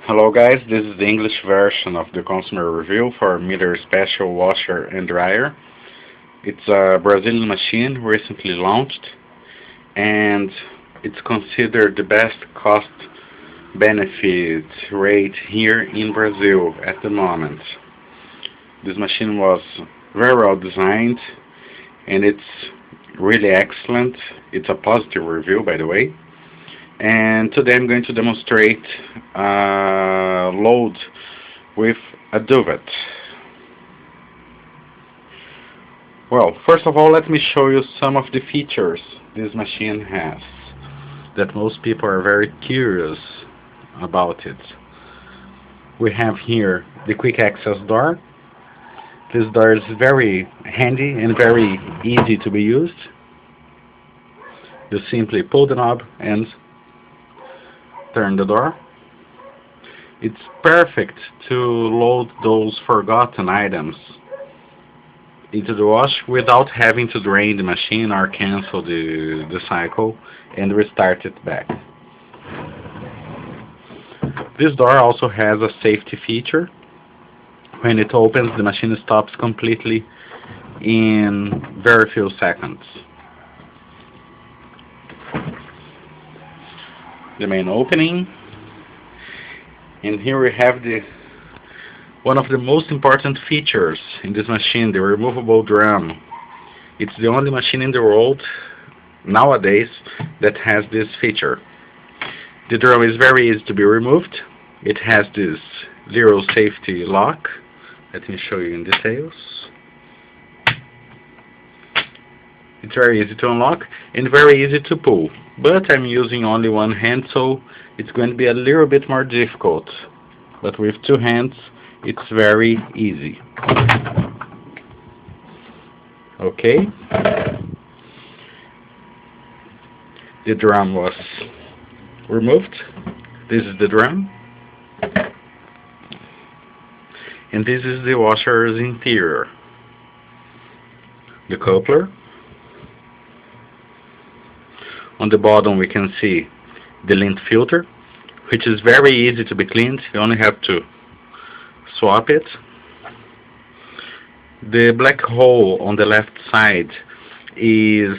Hello guys, this is the English version of the consumer review for Mueller Special washer and dryer. It's a Brazilian machine recently launched and it's considered the best cost benefit rate here in Brazil at the moment. This machine was very well designed and it's really excellent. It's a positive review, by the way. And today I'm going to demonstrate load with a Duvet. Well, first of all, let me show you some of the features this machine has that most people are very curious about it. We have here the quick access door. This door is very handy and very easy to be used. You simply pull the knob and turn the door. It's perfect to load those forgotten items into the wash without having to drain the machine or cancel the cycle and restart it back. This door also has a safety feature. When it opens, the machine stops completely in very few seconds. The main opening, and here we have one of the most important features in this machine, the removable drum. It's the only machine in the world nowadays that has this feature. The drum is very easy to be removed. It has this zero safety lock. Let me show you in details. It's very easy to unlock and very easy to pull, but I'm using only one hand, so it's going to be a little bit more difficult. But with two hands, it's very easy. Okay. The drum was removed. This is the drum. And this is the washer's interior. The coupler. On the bottom we can see the lint filter, which is very easy to be cleaned. You only have to swap it. The black hole on the left side is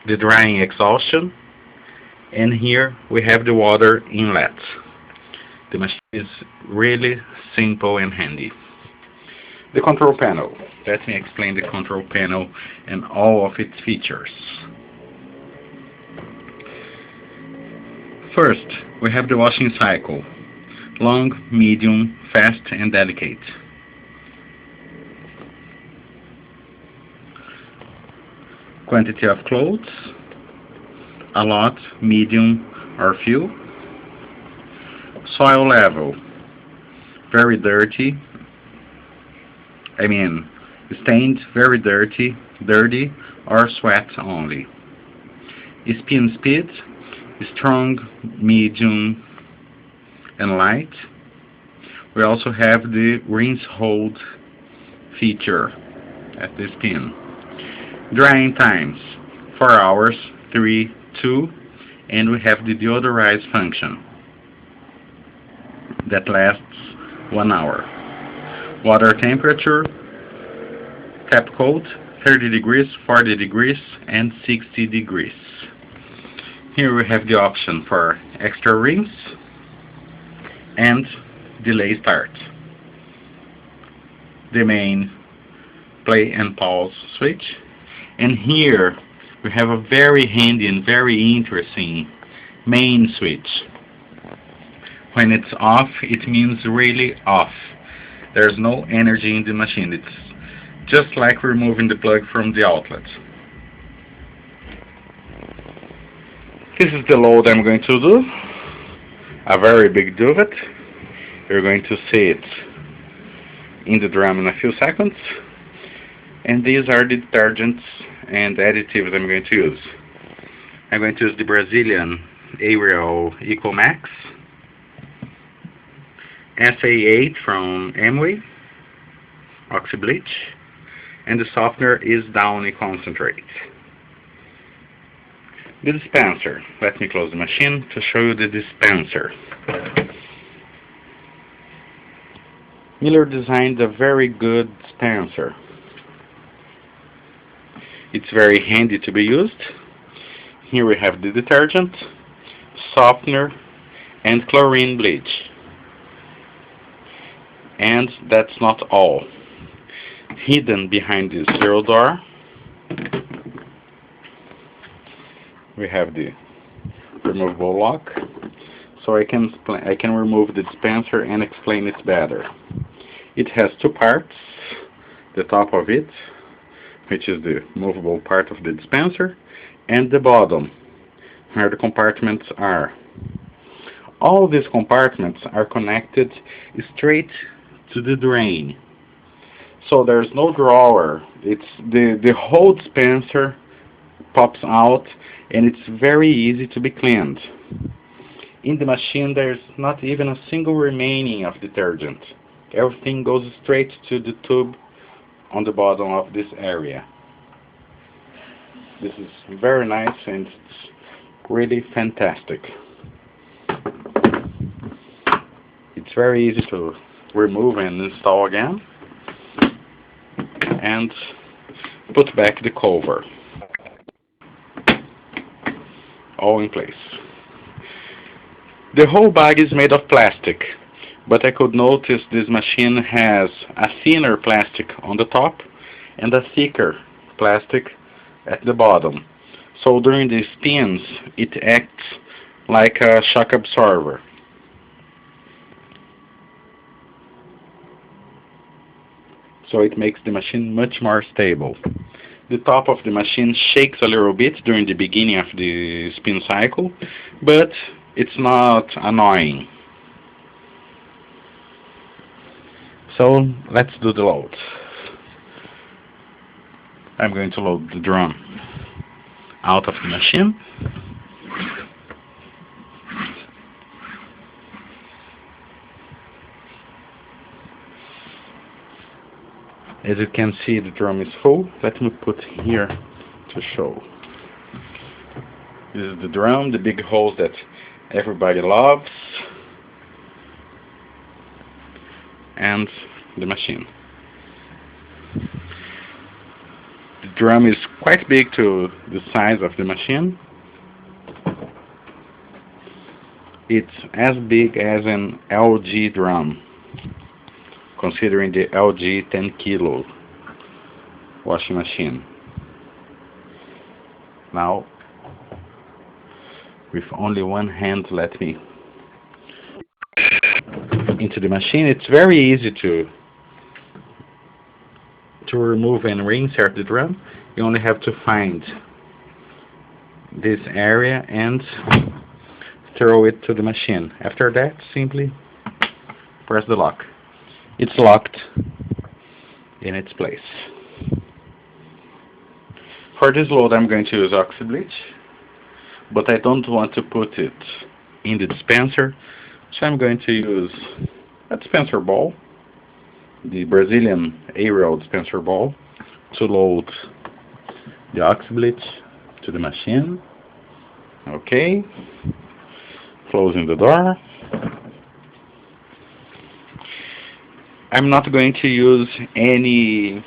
the drying exhaustion, and here we have the water inlet. The machine is really simple and handy. The control panel. Let me explain the control panel and all of its features. First, we have the washing cycle: long, medium, fast, and delicate. Quantity of clothes: a lot, medium, or few. Soil level: very dirty. Stained, very dirty, or sweat only. Spin speed: strong, medium, and light. We also have the rinse hold feature at the spin. Drying times: 4 hours, 3, 2, and we have the deodorize function that lasts 1 hour. Water temperature: tap cold, 30 degrees, 40 degrees, and 60 degrees. Here we have the option for extra rinse and delay start. The main play and pause switch. And here we have a very handy and very interesting main switch. When it's off, it means really off. There's no energy in the machine. It's just like removing the plug from the outlet. This is the load I'm going to do. A very big Duvet. You're going to see it in the drum in a few seconds. And these are the detergents and additives I'm going to use. I'm going to use the Brazilian Ariel Ecomax, SA8 from Amway, Oxybleach, and the softener is Downy concentrate. The dispenser. Let me close the machine to show you the dispenser. Mueller designed a very good dispenser. It's very handy to be used. Here we have the detergent, softener, and chlorine bleach. And that's not all. Hidden behind this zero door, we have the removable lock, so I can remove the dispenser and explain it better. It has two parts. The top of it, which is the movable part of the dispenser, and the bottom, where the compartments are. All these compartments are connected straight to the drain. So there's no drawer. It's the whole dispenser pops out, and it's very easy to be cleaned. In the machine there's not even a single remaining of detergent. Everything goes straight to the tube on the bottom of this area. This is very nice and it's really fantastic. It's very easy to remove and install again, and put back the cover, all in place. The whole bag is made of plastic, but I could notice this machine has a thinner plastic on the top and a thicker plastic at the bottom. So during the spins it acts like a shock absorber. So it makes the machine much more stable. The top of the machine shakes a little bit during the beginning of the spin cycle, but it's not annoying. So let's do the load. I'm going to load the drum out of the machine. As you can see, the drum is full. Let me put here to show. This is the drum, the big hose that everybody loves, and the machine. The drum is quite big to the size of the machine. It's as big as an LG drum, considering the LG 10 kilo washing machine. Now, with only one hand, let me into the machine. It's very easy to remove and reinsert the drum. You only have to find this area and throw it to the machine. After that, simply press the lock. It's locked in its place. For this load I'm going to use Oxybleach, but I don't want to put it in the dispenser, so I'm going to use a dispenser ball, the Brazilian Ariel dispenser ball, to load the Oxybleach to the machine. Okay, closing the door. I'm not going to use any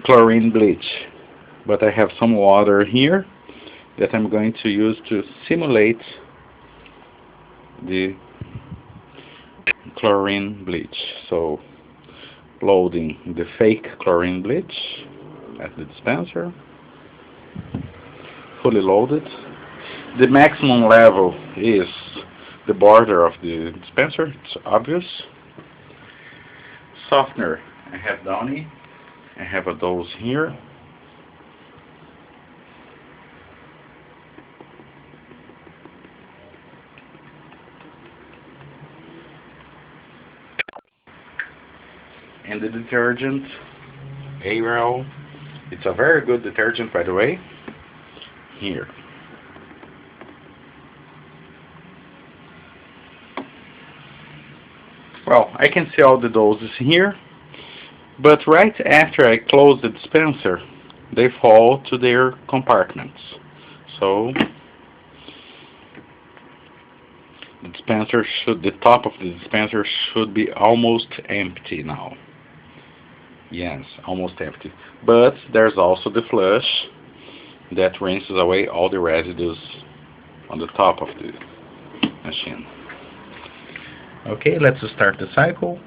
chlorine bleach, but I have some water here that I'm going to use to simulate the chlorine bleach. So loading the fake chlorine bleach at the dispenser, fully loaded. The maximum level is the border of the dispenser, it's obvious. Softener, I have Downy. I have a dose here. And the detergent, Ariel. It's a very good detergent, by the way. Here. Well, I can see all the doses here, but right after I close the dispenser, they fall to their compartments. So The top of the dispenser should be almost empty now. Yes, almost empty. But there's also the flush that rinses away all the residues on the top of the machine. Okay, let's start the cycle.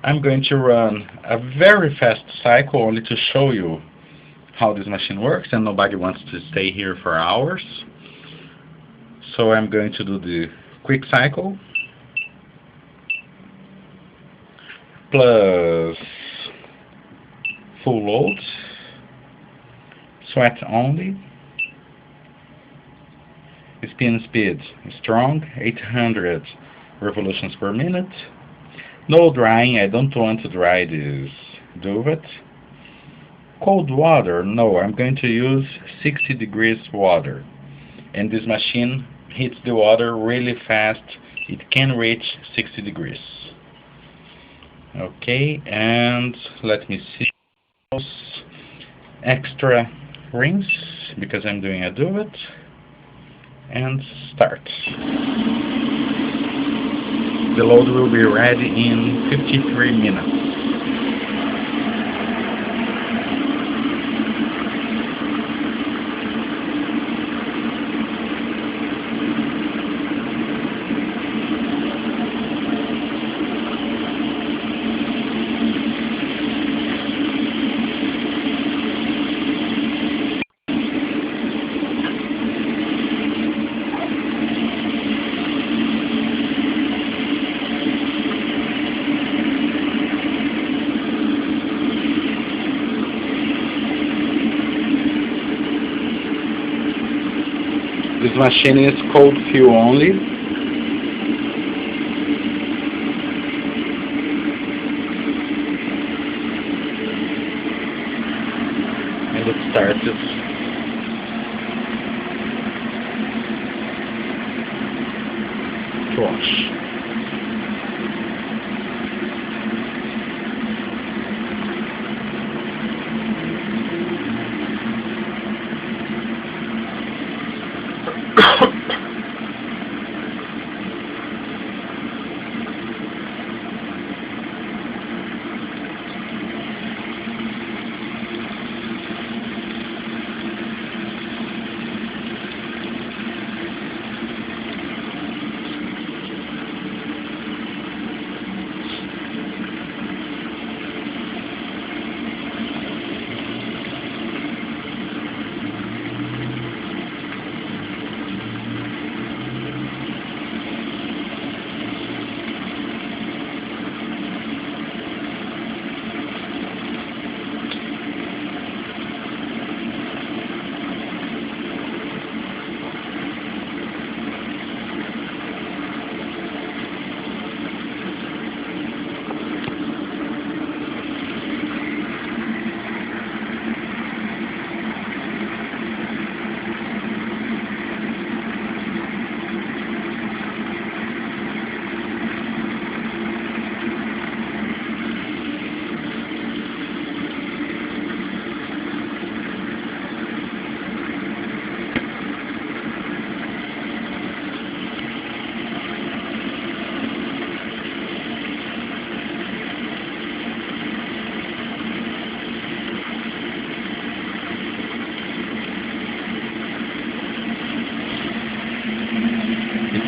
I'm going to run a very fast cycle only to show you how this machine works, and nobody wants to stay here for hours. So I'm going to do the quick cycle plus full load, sweat only, spin speed strong, 800 revolutions per minute. No drying, I don't want to dry this Duvet. Cold water, no, I'm going to use 60 degrees water. And this machine heats the water really fast. It can reach 60 degrees. Okay, and let me see. Extra rings, because I'm doing a Duvet. And start. The load will be ready in 53 minutes. This machine is cold fill only. And it started to wash.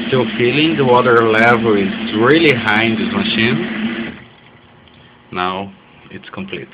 Still filling. The water level is really high in this machine. Now it's complete.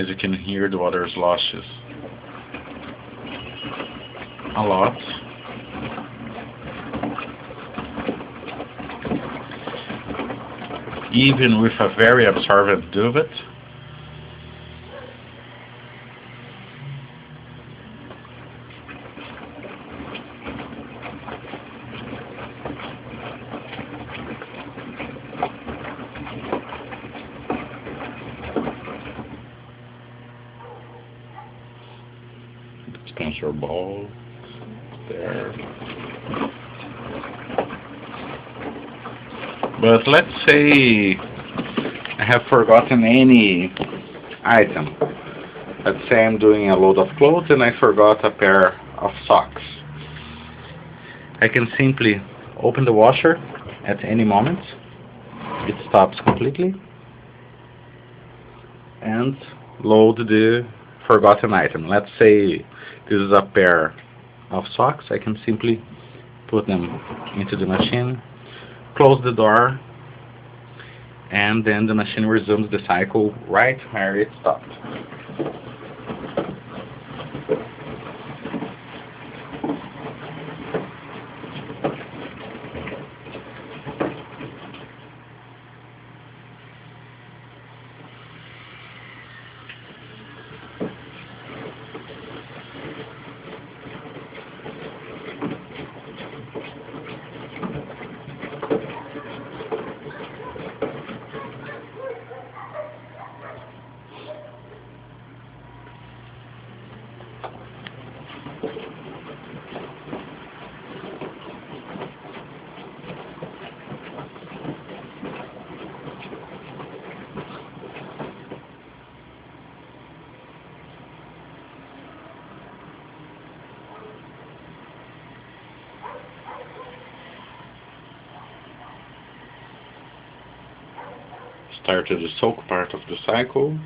As you can hear, the water sloshes a lot. Even with a very absorbent duvet. Dispenser ball there. But let's say I have forgotten any item. Let's say I'm doing a load of clothes and I forgot a pair of socks. I can simply open the washer at any moment. It stops completely and load the forgotten item. Let's say this is a pair of socks. I can simply put them into the machine, close the door, and then the machine resumes the cycle right where it stopped. Started the soak part of the cycle.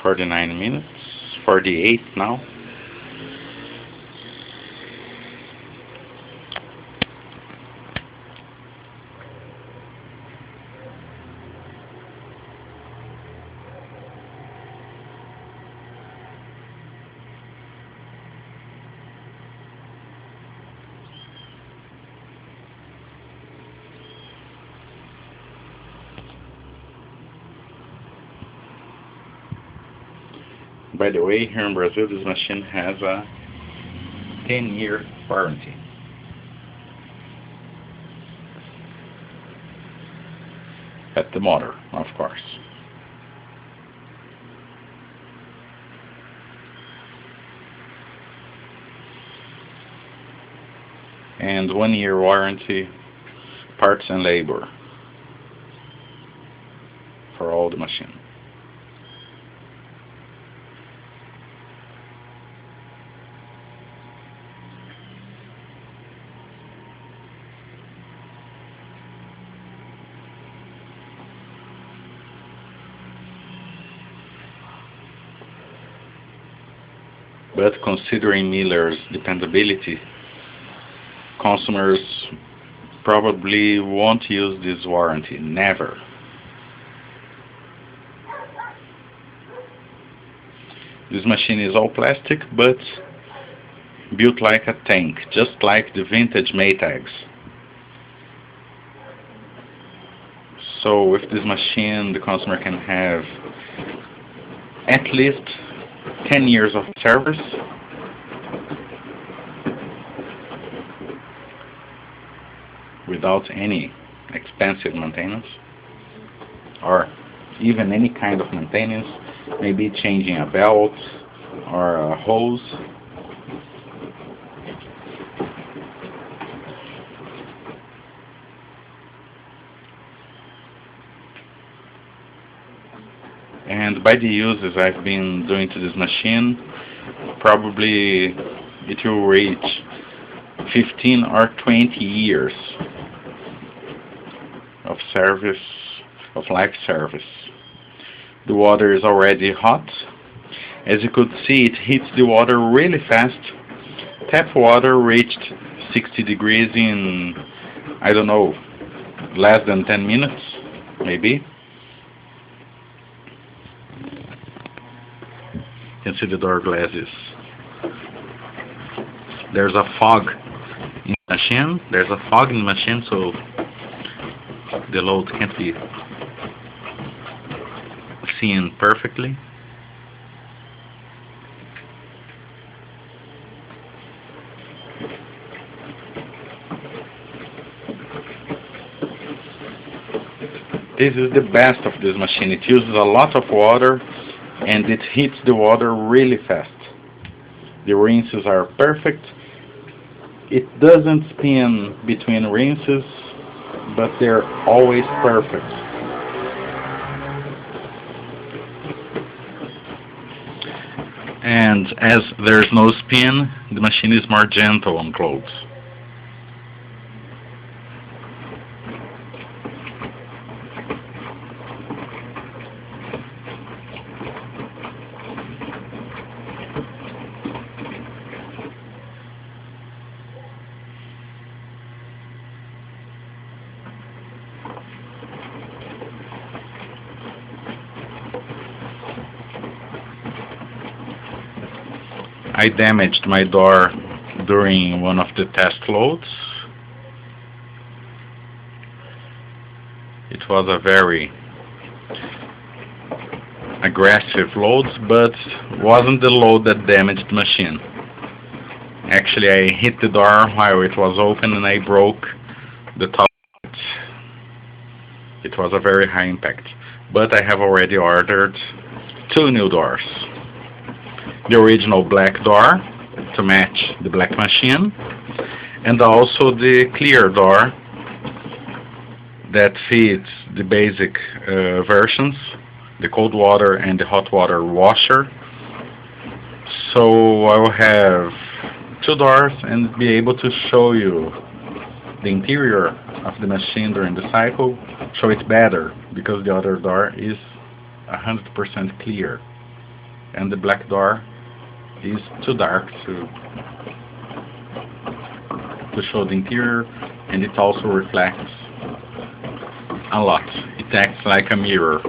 "49 minutes, 48 now." By the way, here in Brazil, this machine has a 10-year warranty. At the motor, of course. And 1-year warranty, parts and labor, for all the machine. But considering Mueller's dependability, consumers probably won't use this warranty, never. This machine is all plastic, but built like a tank, just like the vintage Maytags. So with this machine, the consumer can have at least 10 years of service without any expensive maintenance, or even any kind of maintenance, maybe changing a belt or a hose. And by the uses I've been doing to this machine, probably it will reach 15 or 20 years of service, of life service. The water is already hot. As you could see, it heats the water really fast. Tap water reached 60 degrees in, I don't know, less than 10 minutes, maybe. You can see the door glasses. There's a fog in the machine. There's a fog in the machine, so the load can't be seen perfectly. This is the best of this machine. It uses a lot of water and it heats the water really fast. The rinses are perfect. It doesn't spin between rinses, but they're always perfect. And as there's no spin, the machine is more gentle on clothes. I damaged my door during one of the test loads. It was a very aggressive load, but wasn't the load that damaged the machine. Actually, I hit the door while it was open and I broke the top. It was a very high impact. But I have already ordered 2 new doors. The original black door to match the black machine, and also the clear door that fits the basic versions, the cold water and the hot water washer. So I will have 2 doors and be able to show you the interior of the machine during the cycle, show it better, because the other door is 100% clear and the black door is too dark to show the interior, and it also reflects a lot. It acts like a mirror.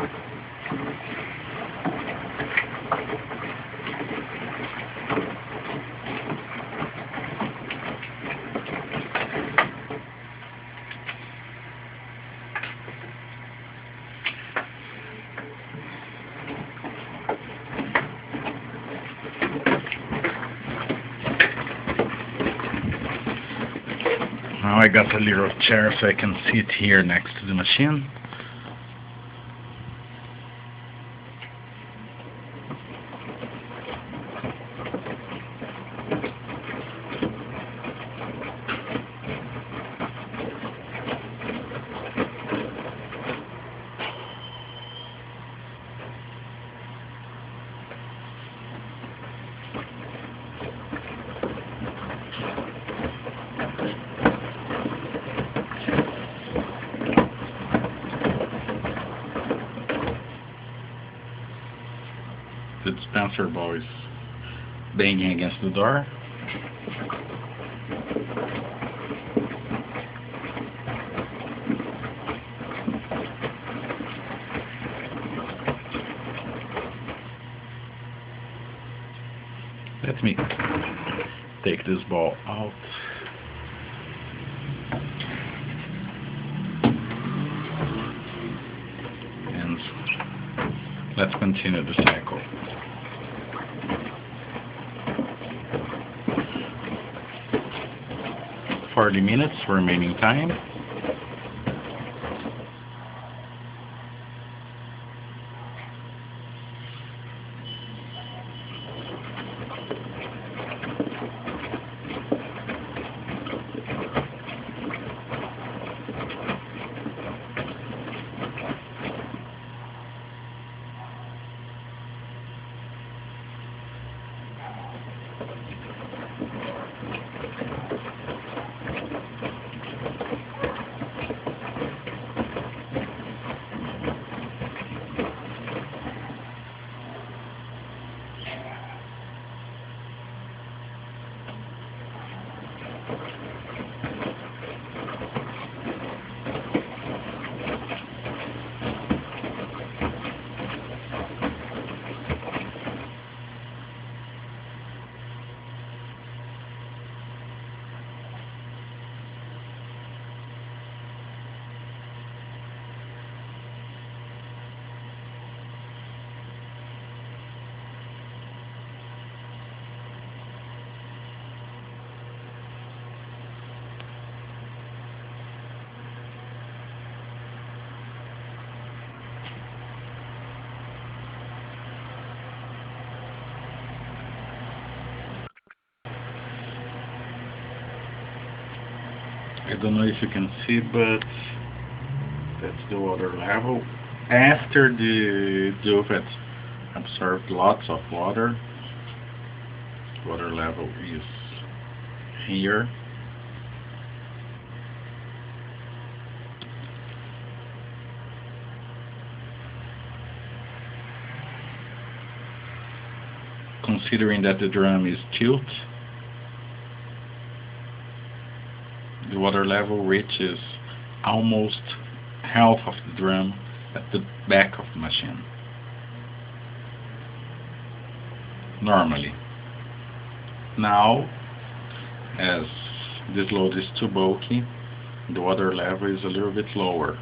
Now I got a little chair so I can sit here next to the machine. The dispenser ball is banging against the door. Let me take this ball out. And let's continue the cycle. 40 minutes remaining time. I don't know if you can see, but that's the water level. After the Duvet absorbed lots of water, water level is here. Considering that the drum is tilted, the water level reaches almost half of the drum at the back of the machine. Normally. Now, as this load is too bulky, the water level is a little bit lower.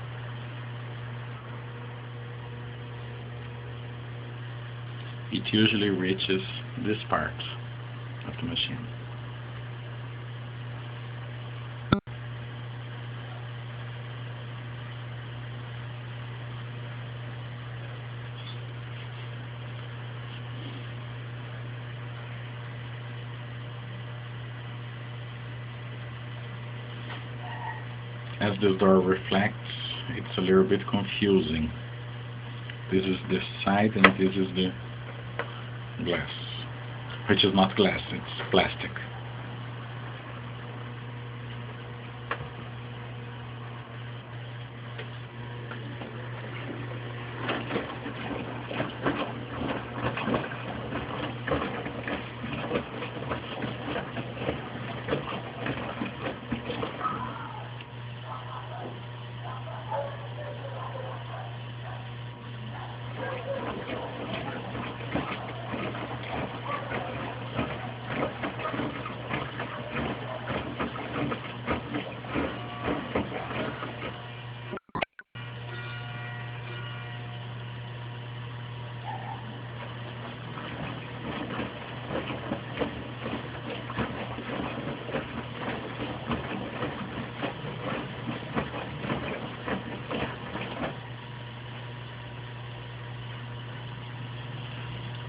It usually reaches this part of the machine. As the door reflects, it's a little bit confusing. This is the side and this is the glass, which is not glass, it's plastic.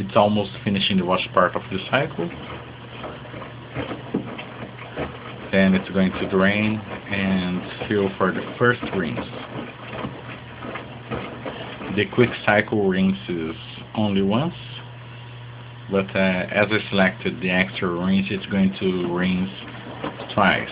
It's almost finishing the wash part of the cycle. Then it's going to drain and fill for the first rinse. The quick cycle rinses only once, but as I selected the extra rinse, it's going to rinse twice.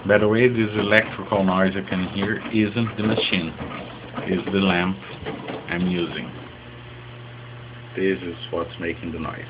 By the way, this electrical noise you can hear isn't the machine, it's the lamp I'm using. This is what's making the noise.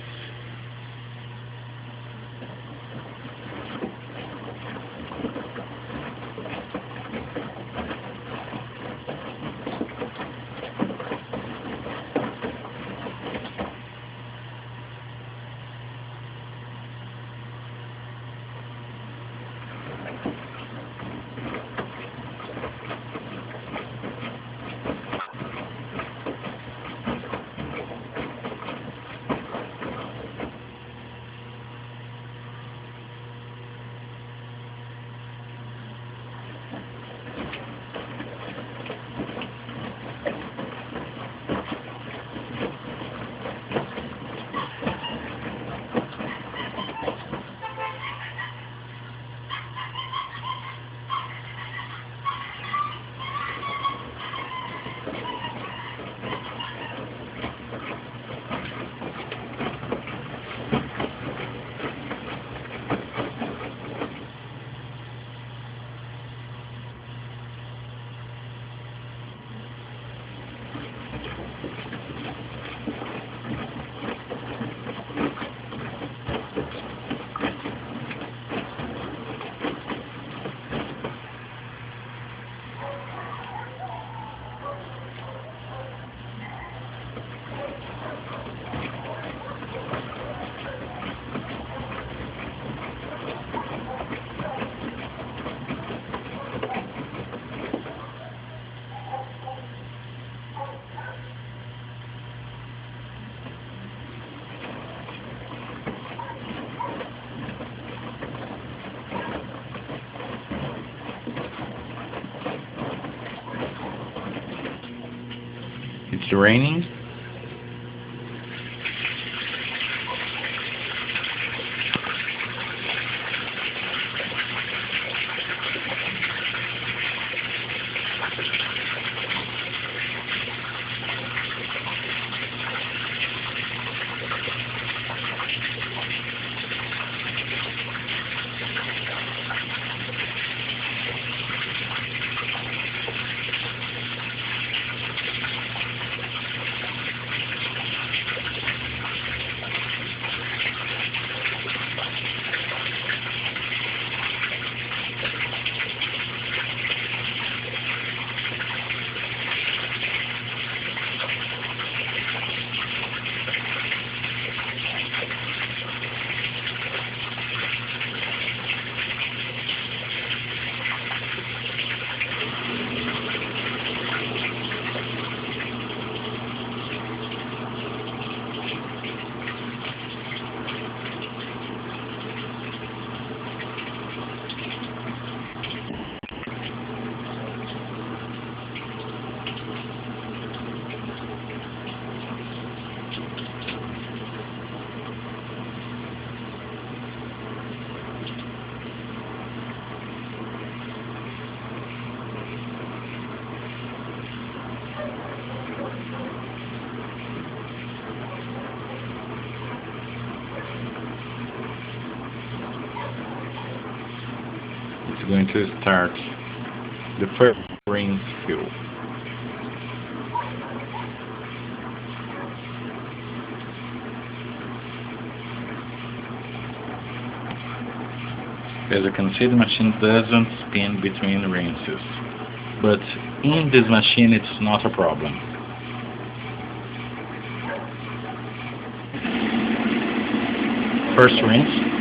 It's raining. It's going to start the first rinse fill. As you can see, the machine doesn't spin between rinses, but in this machine it's not a problem. First rinse.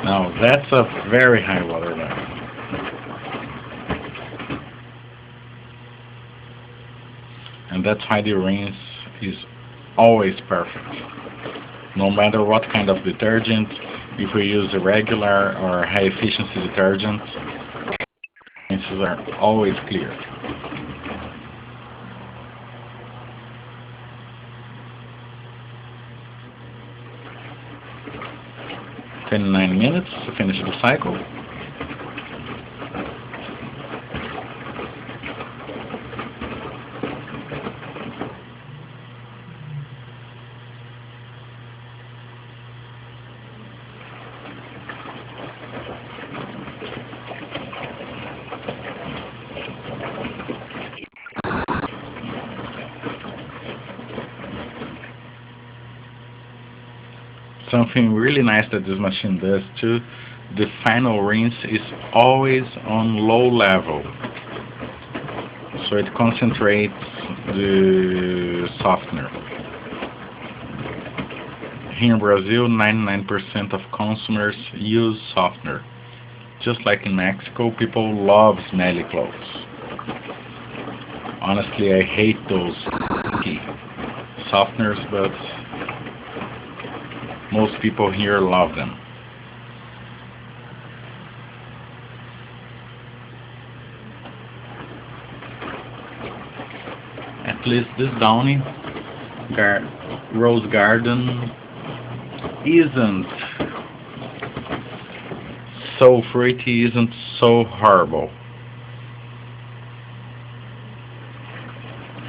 Now that's a very high water level. And that's why the rinse is always perfect. No matter what kind of detergent, if we use a regular or high efficiency detergent, rinses are always clear. "29 minutes to finish the cycle." Something really nice that this machine does too, the final rinse is always on low level, so it concentrates the softener. Here in Brazil, 99% of consumers use softener. Just like in Mexico, people love smelly clothes. Honestly, I hate those softeners, but most people here love them. At least this Downy Rose Garden isn't so fruity, isn't so horrible.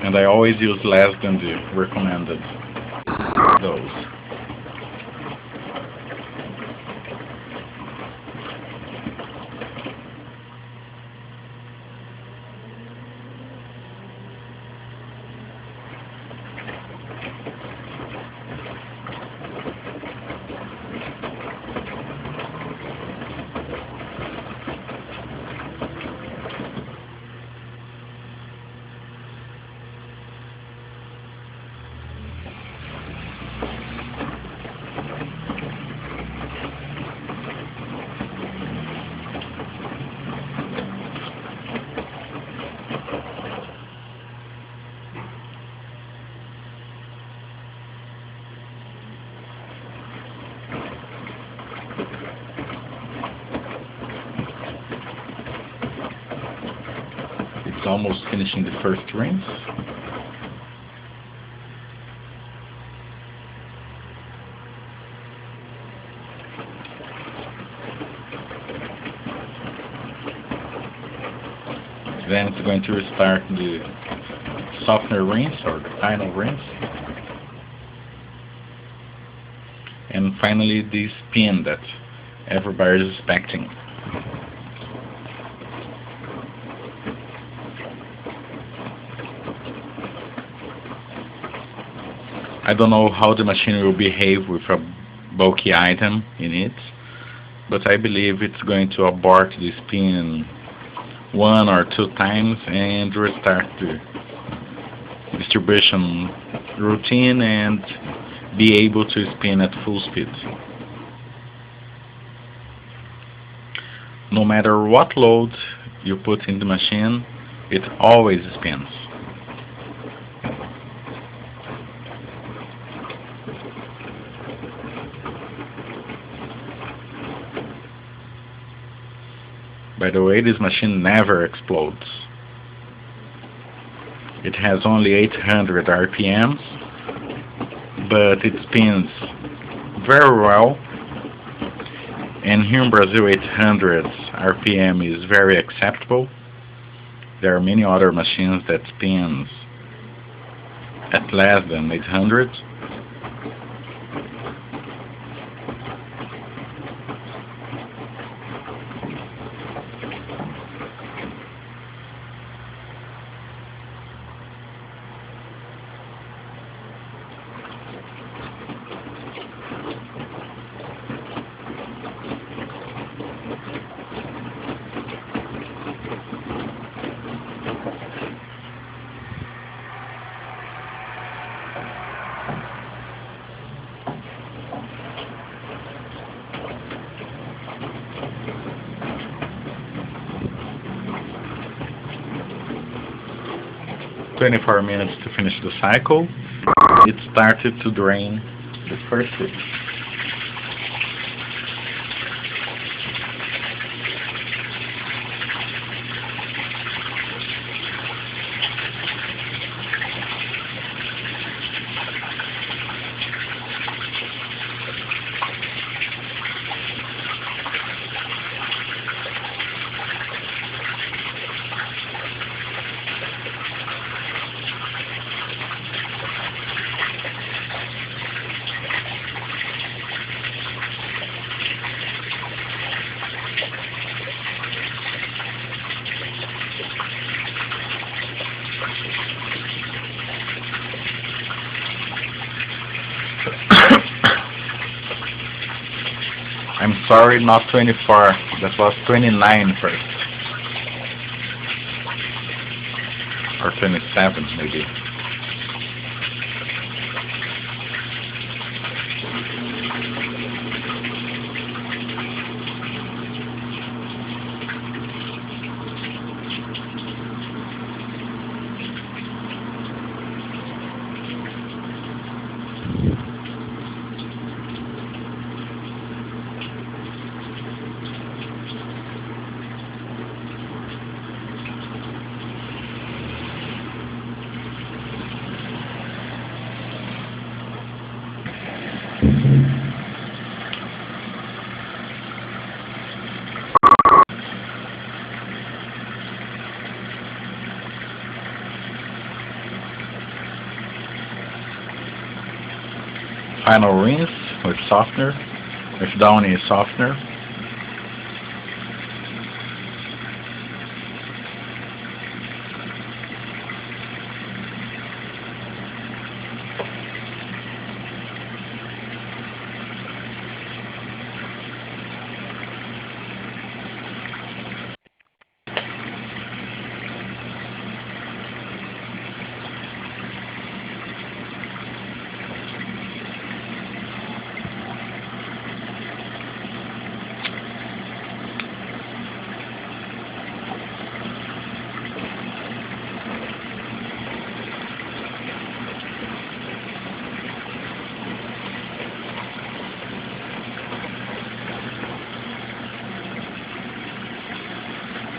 And I always use less than the recommended dose. It's almost finishing the first rinse. Then it's going to restart the softener rinse, or the final rinse. And finally the spin that everybody is expecting. I don't know how the machine will behave with a bulky item in it, but I believe it's going to abort the spin 1 or 2 times and restart the distribution routine and be able to spin at full speed. No matter what load you put in the machine, it always spins. By the way, this machine never explodes. It has only 800 RPMs, but it spins very well. And here in Brazil, 800 RPM is very acceptable. There are many other machines that spins at less than 800. "24 minutes to finish the cycle." It started to drain the first rinse. I'm sorry, not 24. That was 29 first. Or 27 maybe. Final rinse with softener, with Downy softener.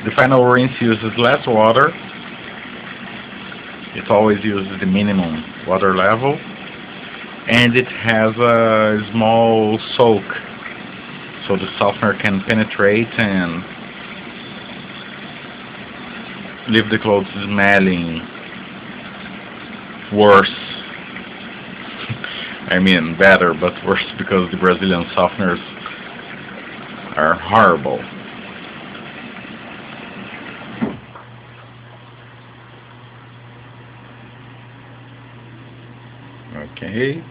The final rinse uses less water It always uses the minimum water level, and it has a small soak so the softener can penetrate and leave the clothes smelling worse. I mean better, but worse because the Brazilian softeners are horrible. Okay.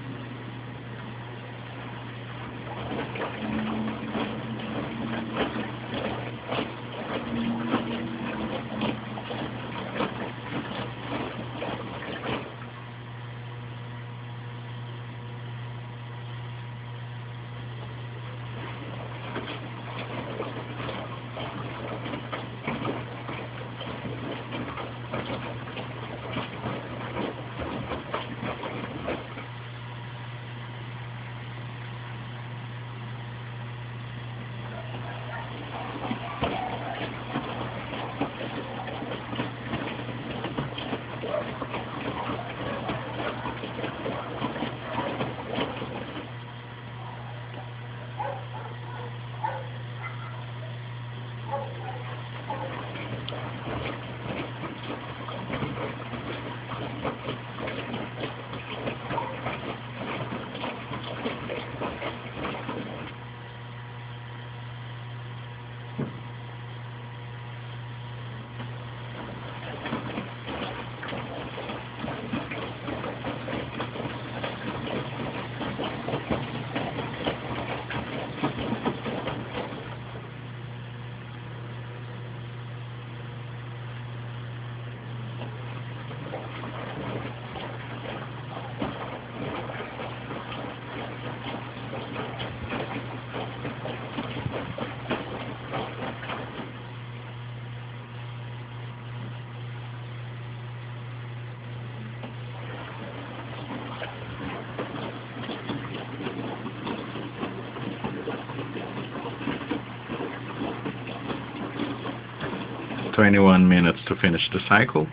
"21 minutes to finish the cycle."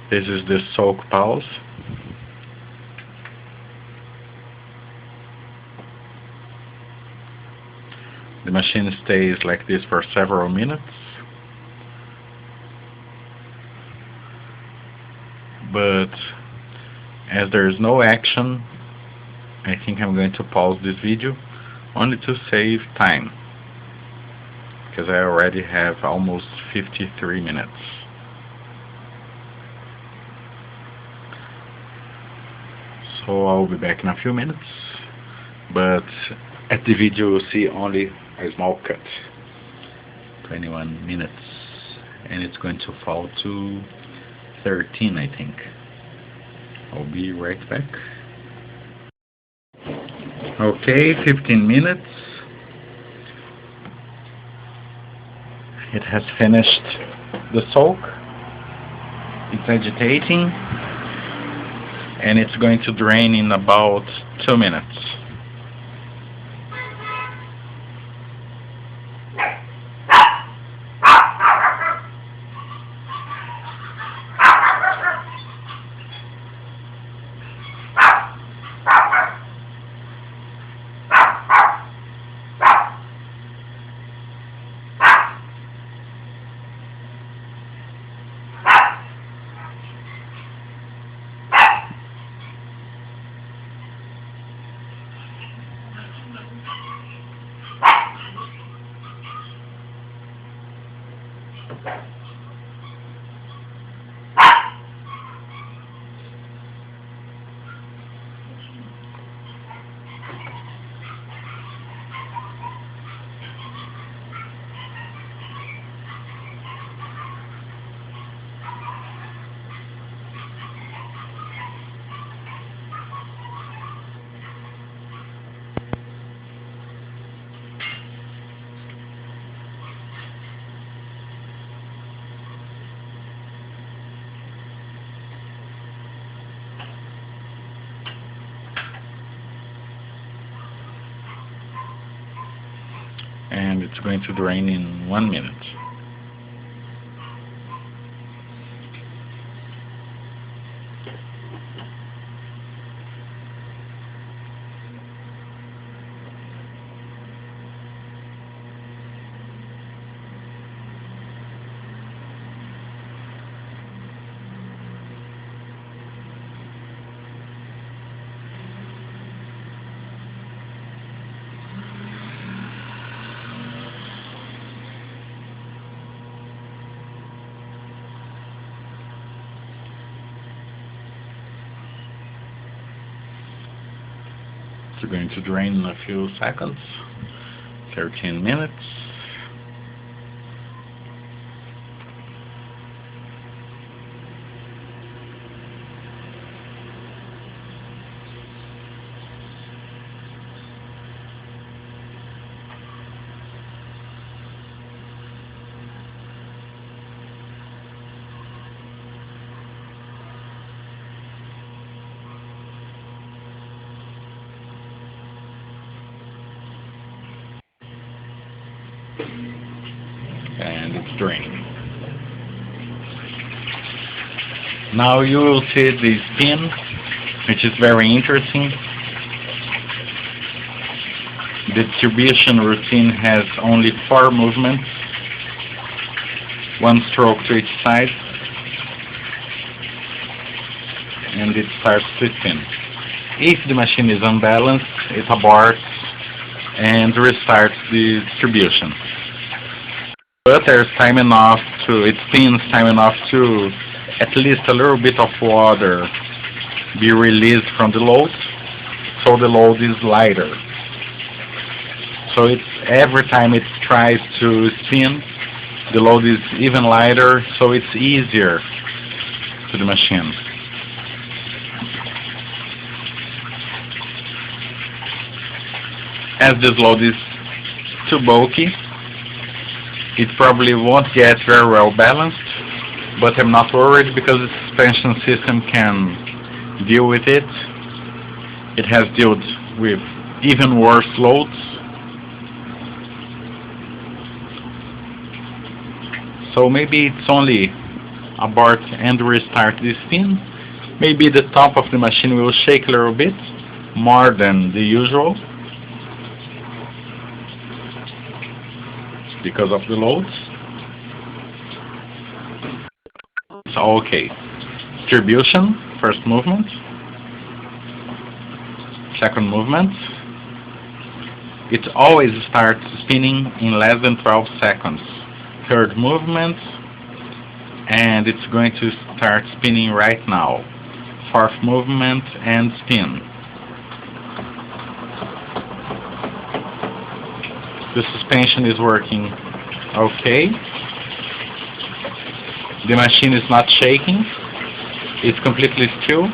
This is the soak pause. The machine stays like this for several minutes, but as there is no action, I think I'm going to pause this video only to save time, because I already have almost 53 minutes. So I'll be back in a few minutes, but at the video you'll see only a small cut. 21 minutes, and it's going to fall to 13, I think. I'll be right back. Okay, 15 minutes. It has finished the soak. It's agitating, and it's going to drain in about 2 minutes. and it's going to drain in 1 minute. It's going to drain in a few seconds, 13 minutes. And it's draining. Now you will see the spin, which is very interesting. The distribution routine has only 4 movements, 1 stroke to each side, and it starts to spin. If the machine is unbalanced, it aborts and restarts the distribution. But there's time enough it spins time enough to at least a little bit of water be released from the load, so the load is lighter. So it's every time it tries to spin, the load is even lighter, so it's easier to the machine. As this load is too bulky, it probably won't get very well balanced, but I'm not worried because the suspension system can deal with it. It has dealt with even worse loads. So maybe it's only abort and restart the spin. Maybe the top of the machine will shake a little bit more than the usual because of the loads. It's okay. Distribution, first movement. Second movement. It always starts spinning in less than 12 seconds. Third movement, and it's going to start spinning right now. Fourth movement and spin. The suspension is working okay. The machine is not shaking. It's completely still.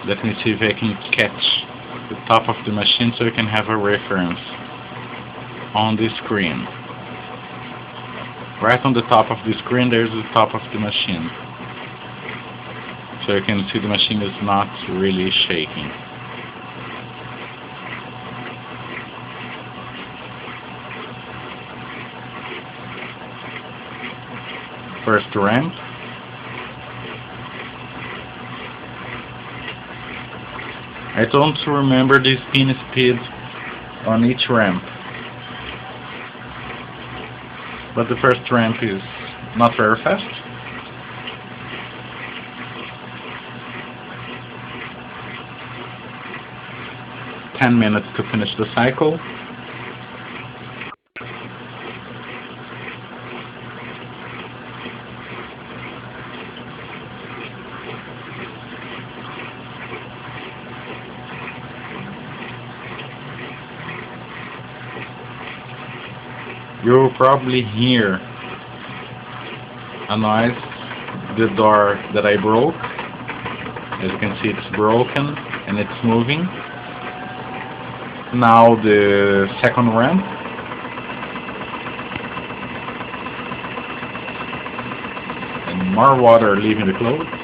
Let me see if I can catch the top of the machine so you can have a reference on the screen. Right on the top of the screen there's the top of the machine. So you can see the machine is not really shaking. First ramp. I don't remember the spin speed on each ramp, but the first ramp is not very fast. "10 minutes to finish the cycle. You'll probably hear a noise, the door that I broke. As you can see, it's broken and it's moving. Now the second ramp. more water leaving the clothes.